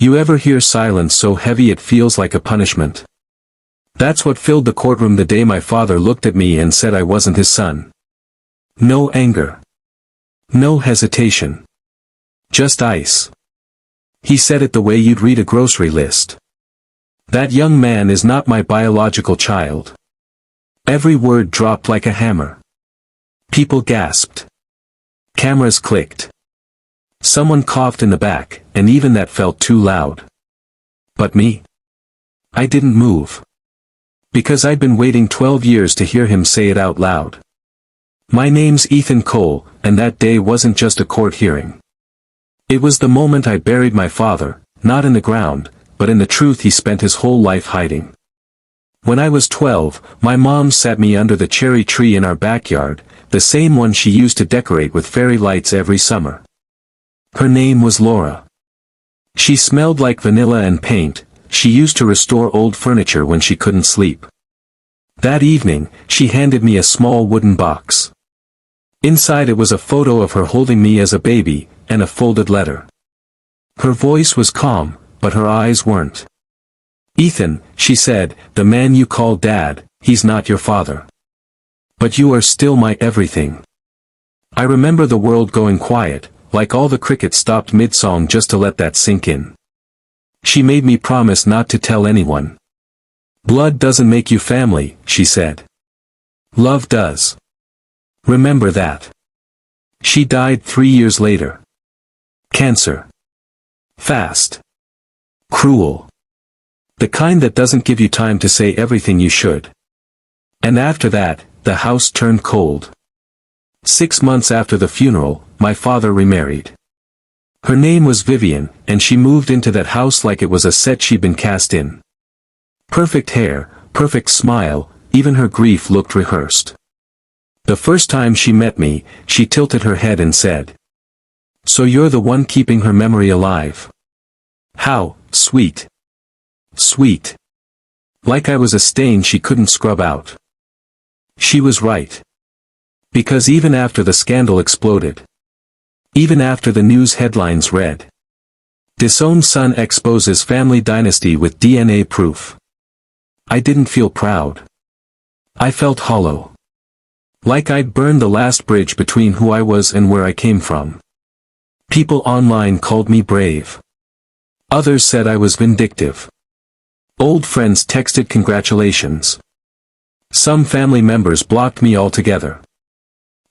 You ever hear silence so heavy it feels like a punishment? That's what filled the courtroom the day my father looked at me and said I wasn't his son. No anger. No hesitation. Just ice. He said it the way you'd read a grocery list. That young man is not my biological child. Every word dropped like a hammer. People gasped. Cameras clicked. Someone coughed in the back, and even that felt too loud. But me? I didn't move. Because I'd been waiting 12 years to hear him say it out loud. My name's Ethan Cole, and that day wasn't just a court hearing. It was the moment I buried my father, not in the ground, but in the truth he spent his whole life hiding. When I was 12, my mom sat me under the cherry tree in our backyard, the same one she used to decorate with fairy lights every summer. Her name was Laura. She smelled like vanilla and paint. She used to restore old furniture when she couldn't sleep. That evening, she handed me a small wooden box. Inside it was a photo of her holding me as a baby, and a folded letter. Her voice was calm, but her eyes weren't. "Ethan," she said, "the man you call Dad, he's not your father. But you are still my everything." I remember the world going quiet, like all the crickets stopped mid-song just to let that sink in. She made me promise not to tell anyone. "Blood doesn't make you family," she said. "Love does. Remember that." She died 3 years later. Cancer. Fast. Cruel. The kind that doesn't give you time to say everything you should. And after that, the house turned cold. 6 months after the funeral, my father remarried. Her name was Vivian, and she moved into that house like it was a set she'd been cast in. Perfect hair, perfect smile, even her grief looked rehearsed. The first time she met me, she tilted her head and said, "So you're the one keeping her memory alive? How sweet. Sweet. Like I was a stain she couldn't scrub out." She was right. Because even after the scandal exploded, even after the news headlines read, "Disowned son exposes family dynasty with DNA proof," I didn't feel proud. I felt hollow. Like I'd burned the last bridge between who I was and where I came from. People online called me brave. Others said I was vindictive. Old friends texted congratulations. Some family members blocked me altogether.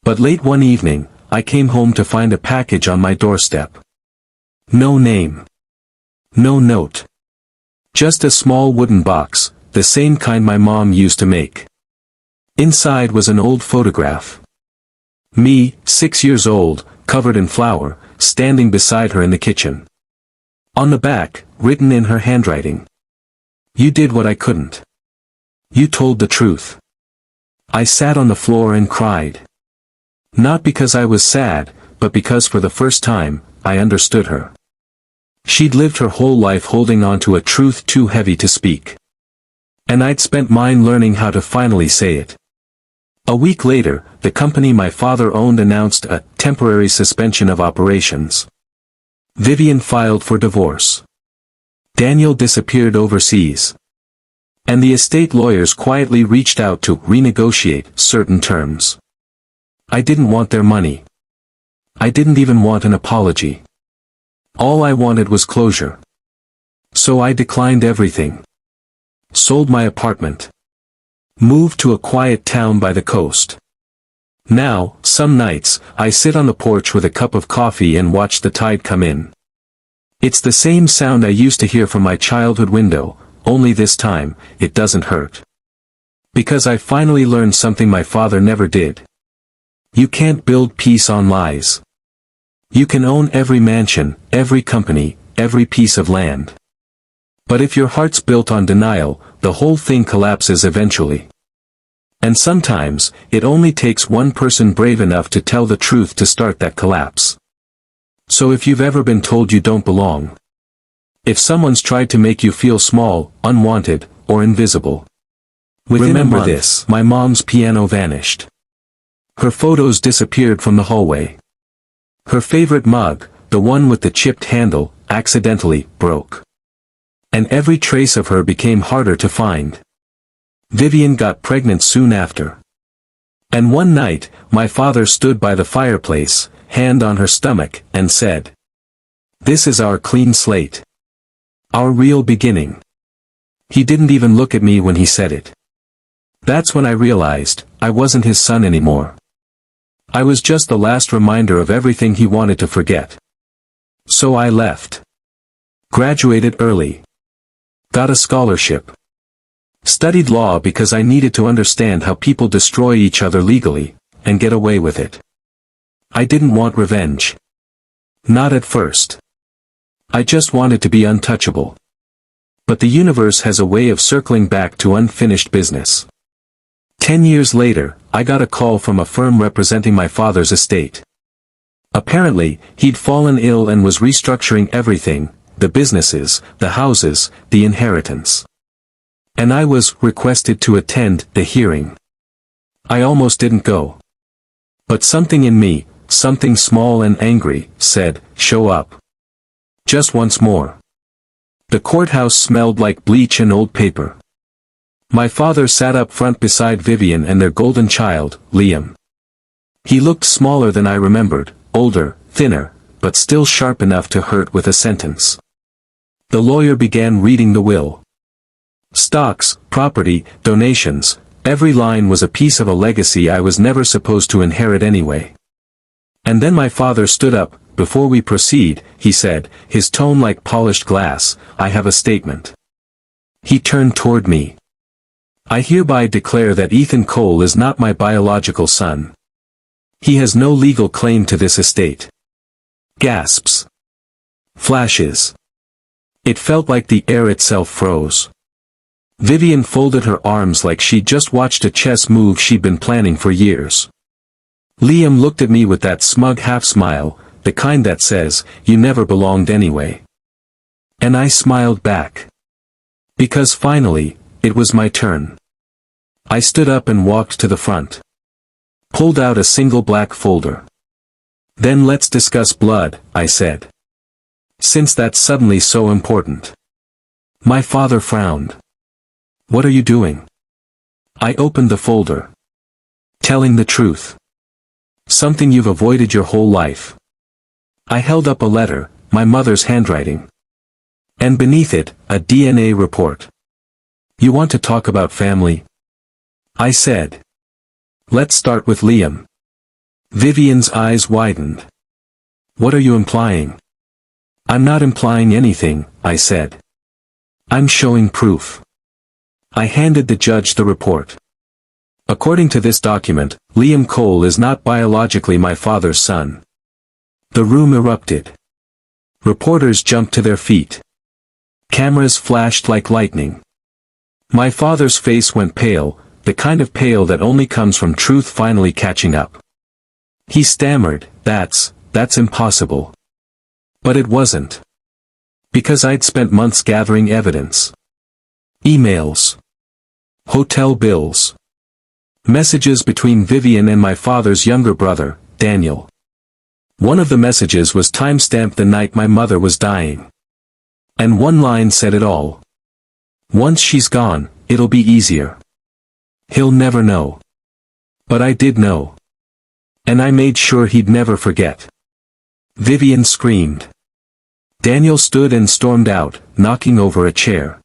But late one evening, I came home to find a package on my doorstep. No name. No note. Just a small wooden box, the same kind my mom used to make. Inside was an old photograph. Me, 6 years old, covered in flour, standing beside her in the kitchen. On the back, written in her handwriting, "You did what I couldn't. You told the truth." I sat on the floor and cried. Not because I was sad, but because for the first time, I understood her. She'd lived her whole life holding on to a truth too heavy to speak. And I'd spent mine learning how to finally say it. A week later, the company my father owned announced a temporary suspension of operations. Vivian filed for divorce. Daniel disappeared overseas. And the estate lawyers quietly reached out to renegotiate certain terms. I didn't want their money. I didn't even want an apology. All I wanted was closure. So I declined everything. Sold my apartment. Moved to a quiet town by the coast. Now, some nights, I sit on the porch with a cup of coffee and watch the tide come in. It's the same sound I used to hear from my childhood window, only this time, it doesn't hurt. Because I finally learned something my father never did. You can't build peace on lies. You can own every mansion, every company, every piece of land. But if your heart's built on denial, the whole thing collapses eventually. And sometimes, it only takes one person brave enough to tell the truth to start that collapse. So if you've ever been told you don't belong, if someone's tried to make you feel small, unwanted, or invisible, remember this: my mom's piano vanished. Her photos disappeared from the hallway. Her favorite mug, the one with the chipped handle, accidentally, broke. And every trace of her became harder to find. Vivian got pregnant soon after. And one night, my father stood by the fireplace, hand on her stomach, and said, "This is our clean slate. Our real beginning." He didn't even look at me when he said it. That's when I realized, I wasn't his son anymore. I was just the last reminder of everything he wanted to forget. So I left. Graduated early. Got a scholarship. Studied law because I needed to understand how people destroy each other legally, and get away with it. I didn't want revenge. Not at first. I just wanted to be untouchable. But the universe has a way of circling back to unfinished business. 10 years later, I got a call from a firm representing my father's estate. Apparently, he'd fallen ill and was restructuring everything, the businesses, the houses, the inheritance. And I was requested to attend the hearing. I almost didn't go. But something in me, something small and angry, said, "Show up. Just once more." The courthouse smelled like bleach and old paper. My father sat up front beside Vivian and their golden child, Liam. He looked smaller than I remembered, older, thinner, but still sharp enough to hurt with a sentence. The lawyer began reading the will. Stocks, property, donations, every line was a piece of a legacy I was never supposed to inherit anyway. And then my father stood up. "Before we proceed," he said, his tone like polished glass, "I have a statement." He turned toward me. "I hereby declare that Ethan Cole is not my biological son. He has no legal claim to this estate." Gasps. Flashes. It felt like the air itself froze. Vivian folded her arms like she'd just watched a chess move she'd been planning for years. Liam looked at me with that smug half-smile, the kind that says, "You never belonged anyway." And I smiled back. Because finally, it was my turn. I stood up and walked to the front. Pulled out a single black folder. "Then let's discuss blood," I said. "Since that's suddenly so important." My father frowned. "What are you doing?" I opened the folder. "Telling the truth. Something you've avoided your whole life." I held up a letter, my mother's handwriting. And beneath it, a DNA report. "You want to talk about family?" I said. "Let's start with Liam." Vivian's eyes widened. "What are you implying?" "I'm not implying anything," I said. "I'm showing proof." I handed the judge the report. "According to this document, Liam Cole is not biologically my father's son." The room erupted. Reporters jumped to their feet. Cameras flashed like lightning. My father's face went pale, the kind of pale that only comes from truth finally catching up. He stammered, that's impossible." But it wasn't. Because I'd spent months gathering evidence. Emails. Hotel bills. Messages between Vivian and my father's younger brother, Daniel. One of the messages was time-stamped the night my mother was dying. And one line said it all. "Once she's gone, it'll be easier. He'll never know." But I did know. And I made sure he'd never forget. Vivian screamed. Daniel stood and stormed out, knocking over a chair.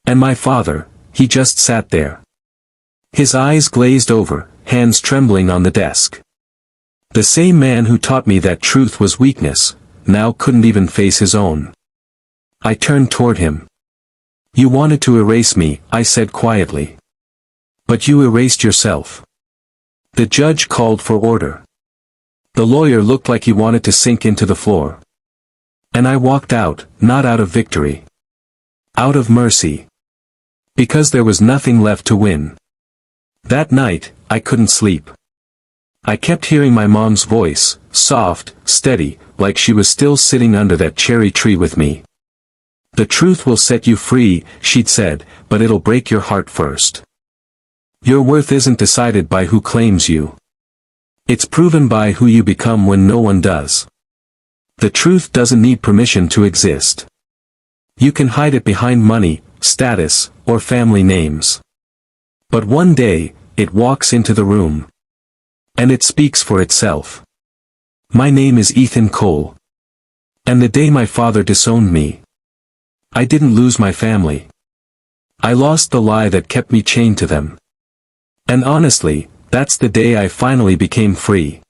And my father, he just sat there. His eyes glazed over, hands trembling on the desk. The same man who taught me that truth was weakness, now couldn't even face his own. I turned toward him. "You wanted to erase me," I said quietly. "But you erased yourself." The judge called for order. The lawyer looked like he wanted to sink into the floor. And I walked out, not out of victory. Out of mercy. Because there was nothing left to win. That night, I couldn't sleep. I kept hearing my mom's voice, soft, steady, like she was still sitting under that cherry tree with me. "The truth will set you free," she'd said, "but it'll break your heart first. Your worth isn't decided by who claims you. It's proven by who you become when no one does." The truth doesn't need permission to exist. You can hide it behind money, status, or family names. But one day, it walks into the room. And it speaks for itself. My name is Ethan Cole. And the day my father disowned me, I didn't lose my family. I lost the lie that kept me chained to them. And honestly, that's the day I finally became free.